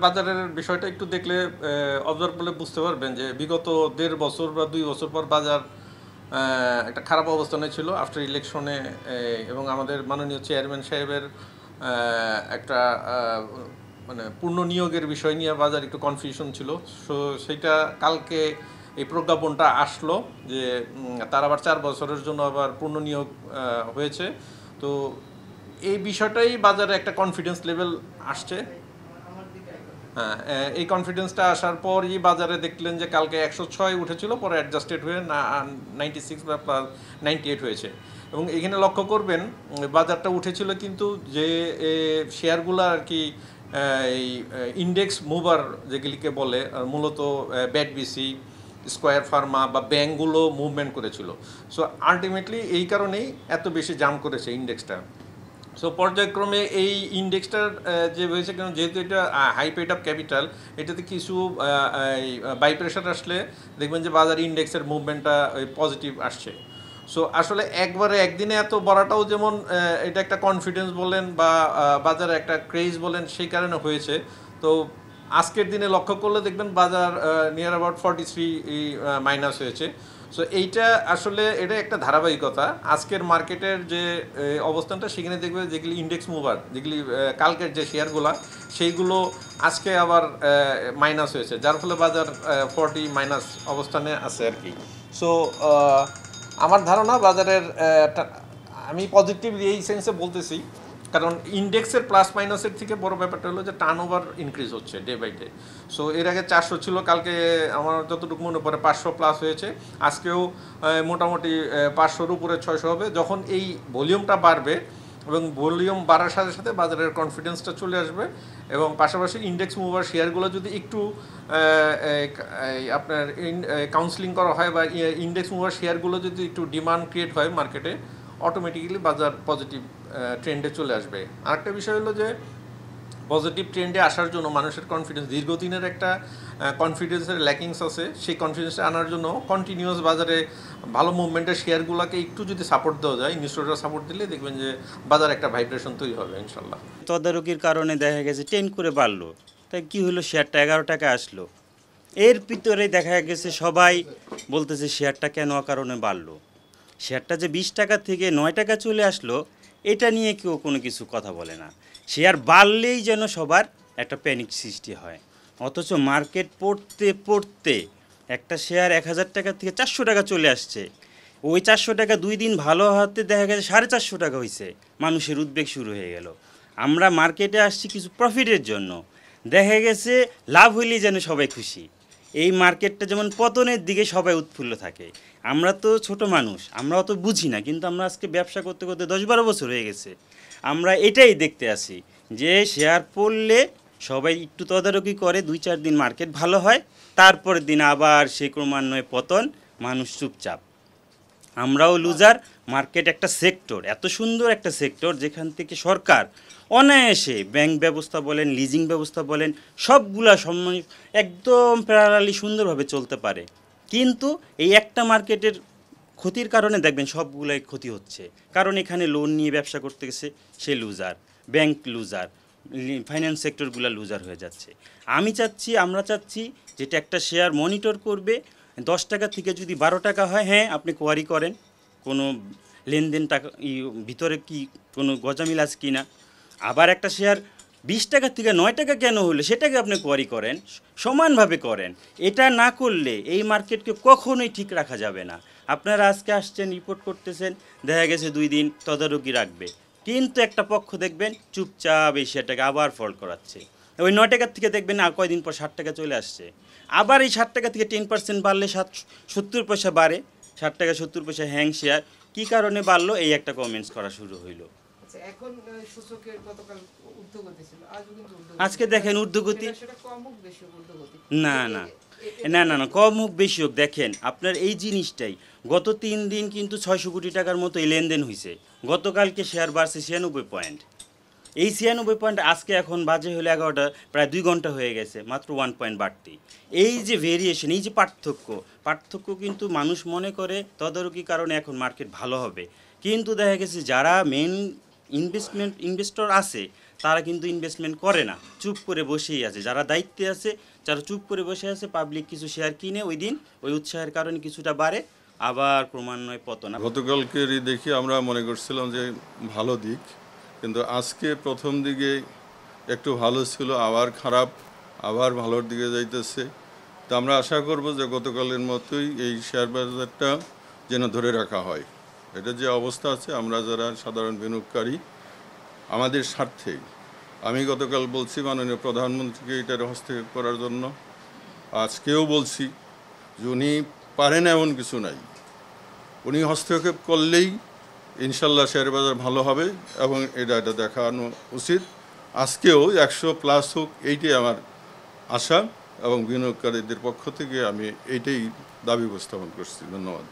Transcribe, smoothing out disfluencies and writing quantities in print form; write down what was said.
বাজারের বিষয়টা একটু দেখলে অবজার্ভ করলে বুঝতে পারবেন যে বিগত ১.৫ বছর বা ২ বছর পর বাজার একটা খারাপ অবস্থানে ছিল আফটার ইলেকশনে, এবং আমাদের মাননীয় চেয়ারম্যান সাহেবের একটা মানে পূর্ণ নিয়োগের বিষয় নিয়ে বাজার একটু কনফিউশন ছিল। সো সেইটা কালকে এই প্রজ্ঞাপনটা আসলো যে তার আবার ৪ বছরের জন্য আবার পূর্ণ নিয়োগ হয়েছে। তো এই বিষয়টাই বাজারে একটা কনফিডেন্স লেভেল আসছে। হ্যাঁ, এই কনফিডেন্সটা আসার পরই বাজারে দেখলেন যে কালকে ১০৬ উঠেছিল, পরে অ্যাডজাস্টেড হয়ে 96 বা প্লাস 98 হয়েছে। এবং এখানে লক্ষ্য করবেন বাজারটা উঠেছিল কিন্তু যে শেয়ারগুলো আর কি এই ইন্ডেক্স মুভার যেগুলিকে বলে মূলত ব্যাটবিসি, স্কোয়ার ফার্মা বা ব্যাঙ্কগুলো মুভমেন্ট করেছিল। সো আলটিমেটলি এই কারণেই এত বেশি জাম্প করেছে ইন্ডেক্সটা। সো পর্যায়ক্রমে এই ইন্ডেক্সটার যে হয়েছে, কারণ যেহেতু এটা হাই পেড অফ ক্যাপিটাল, এটাতে কিছু বাই প্রেশার আসলে দেখবেন যে বাজার ইন্ডেক্সের মুভমেন্টটা পজিটিভ আসছে। সো আসলে একবারে একদিনে এত বড়াটাও যেমন এটা একটা কনফিডেন্স বলেন বা বাজারে একটা ক্রেজ বলেন, সেই কারণে হয়েছে। তো আজকের দিনে লক্ষ্য করলে দেখবেন বাজার নিয়ার অ্যাবাউট 43 মাইনাস হয়েছে। সো এইটা আসলে এটা একটা ধারাবাহিকতা। আজকের মার্কেটের যে অবস্থানটা, সেখানে দেখবে যেগুলি ইন্ডেক্স মুভার, যেগুলি কালকের যে শেয়ারগুলো, সেইগুলো আজকে আবার মাইনাস হয়েছে, যার ফলে বাজার 40 মাইনাস অবস্থানে আছে আর কি। সো আমার ধারণা বাজারের আমি পজিটিভ এই সেন্সে বলতেছি, কারণ ইন্ডেক্সের প্লাস মাইনাসের থেকে বড় ব্যাপারটা হলো যে টার্ন ওভার ইনক্রিজ হচ্ছে ডে বাই ডে। সো এর আগে 400 ছিল, কালকে আমার যতটুকু মনে পড়ে 500 প্লাস হয়েছে। আজকেও মোটামুটি 500-র উপরে 600 হবে। যখন এই ভলিউমটা বাড়বে এবং ভলিউম বাড়ার সাথে সাথে বাজারের কনফিডেন্সটা চলে আসবে, এবং পাশাপাশি ইন্ডেক্স মুভার শেয়ারগুলো যদি একটু আপনার কাউন্সিলিং করা হয় বা ইন্ডেক্স মুভার শেয়ারগুলো যদি একটু ডিমান্ড ক্রিয়েট হয় মার্কেটে, অটোমেটিক্যালি বাজার পজিটিভ ট্রেন্ডে চলে আসবে। আরেকটা বিষয় হলো যে পজিটিভ ট্রেন্ডে আসার জন্য মানুষের কনফিডেন্স, দীর্ঘদিনের একটা কনফিডেন্সের ল্যাকিংস আছে, সেই কনফিডেন্সটা আনার জন্য কন্টিনিউয়াস বাজারে ভালো মুভমেন্টের শেয়ারগুলোকে একটু যদি সাপোর্ট দেওয়া যায়, ইনভেস্টররা সাপোর্ট দিলে দেখবেন যে বাজার একটা ভাইব্রেশন তৈরি হবে ইনশাল্লাহ। তদারকির কারণে দেখা গেছে 10 করে বাড়লো, তাই কি হলো, শেয়ারটা 11 টাকা আসলো। এর ভিতরে দেখা গেছে সবাই বলতেছে শেয়ারটা কেন কারণে বাড়লো, শেয়ারটা যে 20 টাকা থেকে 9 টাকা চলে আসলো, এটা নিয়ে কেউ কোনো কিছু কথা বলে না। শেয়ার বাড়লেই যেন সবার একটা প্যানিক সৃষ্টি হয়, অথচ মার্কেট পড়তে পড়তে একটা শেয়ার 1000 টাকা থেকে 400 টাকা চলে আসছে। ওই 400 টাকা 2 দিন ভালো হতে দেখা গেছে 450 টাকা হয়েছে, মানুষের উদ্বেগ শুরু হয়ে গেল। আমরা মার্কেটে আসছি কিছু প্রফিটের জন্য, দেখা গেছে লাভ হইলেই যেন সবাই খুশি। এই মার্কেটটা যেমন পতনের দিকে সবাই উৎফুল্ল থাকে। আমরা তো ছোট মানুষ, আমরা অত বুঝি না, কিন্তু আমরা আজকে ব্যবসা করতে করতে 10-12 বছর হয়ে গেছে। আমরা এটাই দেখতে আসি যে শেয়ার পড়লে সবাই একটু তদারকি করে, 2-4 দিন মার্কেট ভালো হয়, তারপরের দিন আবার সে ক্রমান্বয়ে পতন, মানুষ চুপচাপ। আমরাও লুজার। মার্কেট একটা সেক্টর, এত সুন্দর একটা সেক্টর যেখান থেকে সরকার অনায়াসে ব্যাংক ব্যবস্থা বলেন, লিজিং ব্যবস্থা বলেন, সবগুলা একদম প্যারালালি সুন্দরভাবে চলতে পারে। কিন্তু এই একটা মার্কেটের ক্ষতির কারণে দেখবেন সবগুলাই ক্ষতি হচ্ছে, কারণ এখানে লোন নিয়ে ব্যবসা করতে গেছে সে লুজার, ব্যাংক লুজার, ফাইন্যান্স সেক্টরগুলো লুজার হয়ে যাচ্ছে। আমরা চাচ্ছি যেটা একটা শেয়ার মনিটর করবে, 10 টাকা থেকে যদি 12 টাকা হয়, হ্যাঁ আপনি কোয়ারি করেন কোনো লেনদেন টাকা ভিতরে কি কোনো গজামিল আছে কি না। আবার একটা শেয়ার 20 টাকা থেকে 9 টাকা কেন হলো সেটাকে আপনি কোয়ারি করেন, সমানভাবে করেন। এটা না করলে এই মার্কেটকে কখনোই ঠিক রাখা যাবে না। আপনারা আজকে আসছেন, রিপোর্ট করতেছেন, দেখা গেছে 2 দিন তদারকি রাখবে, কিন্তু একটা পক্ষ দেখবেন চুপচাপ এই শেয়ারটাকে আবার ফল করাচ্ছে। ওই 9 টাকার থেকে দেখবেন আর কয়দিন পর 60 টাকা চলে আসছে। আবার এই 60 টাকা থেকে 10% বাড়লে 70 পয়সা বাড়ে, 60 টাকা 70 পয়সা হ্যাং শেয়ার। কী কারণে বাড়লো, এই একটা কমেন্টস করা শুরু হইলো। এখন সূচকের গতকাল ঊর্ধ্বগতি ছিল, আজও কিন্তু আজকে দেখেন ঊর্ধ্বগতি, সেটা কম হোক বেশি হোক ঊর্ধ্বগতি না না না না না কম হোক বেশি হোক, দেখেন আপনার এই জিনিসটাই গত 3 দিন কিন্তু 600 কোটি টাকার মতো এই লেনদেন হয়েছে। গতকালকে শেয়ার বাড়ছে 96 পয়েন্ট, এই 96 পয়েন্ট আজকে এখন বাজে হলো 11টা, প্রায় 2 ঘন্টা হয়ে গেছে, মাত্র 1 পয়েন্ট বাড়তি। এই যে ভেরিয়েশন, এই যে পার্থক্য কিন্তু মানুষ মনে করে তদারকির কারণে এখন মার্কেট ভালো হবে, কিন্তু দেখা গেছে যারা মেন ইনভেস্টর আছে তারা কিন্তু ইনভেস্টমেন্ট করে না, চুপ করে বসেই আছে। যারা দায়িত্বে আছে, যারা চুপ করে বসে আছে, পাবলিক কিছু শেয়ার কিনে ওই দিন ওই উৎসাহের কারণে কিছুটা বাড়ে, আবার ক্রমান্বয়ে পতন। গতকালকেরই দেখি আমরা মনে করছিলাম যে ভালো দিক, কিন্তু আজকে প্রথম দিকে একটু ভালো ছিল, আবার খারাপ, আবার ভালোর দিকে যাইতেছে। তো আমরা আশা করব যে গতকালের মতোই এই শেয়ার বাজারটা যেন ধরে রাখা হয়। এটা যে অবস্থা আছে, আমরা যারা সাধারণ বিনিয়োগকারী, আমাদের স্বার্থে আমি গতকাল বলছি মাননীয় প্রধানমন্ত্রীকে এটার হস্তক্ষেপ করার জন্য, আজকেও বলছি যে উনি পারেন এমন কিছু নাই, উনি হস্তক্ষেপ করলেই ইনশাল্লাহ শেয়ার বাজার ভালো হবে এবং এটা দেখানো উচিত। আজকেও 100+ হোক, এইটাই আমার আশা এবং বিনিয়োগকারীদের পক্ষ থেকে আমি এইটাই দাবি উপস্থাপন করছি। ধন্যবাদ।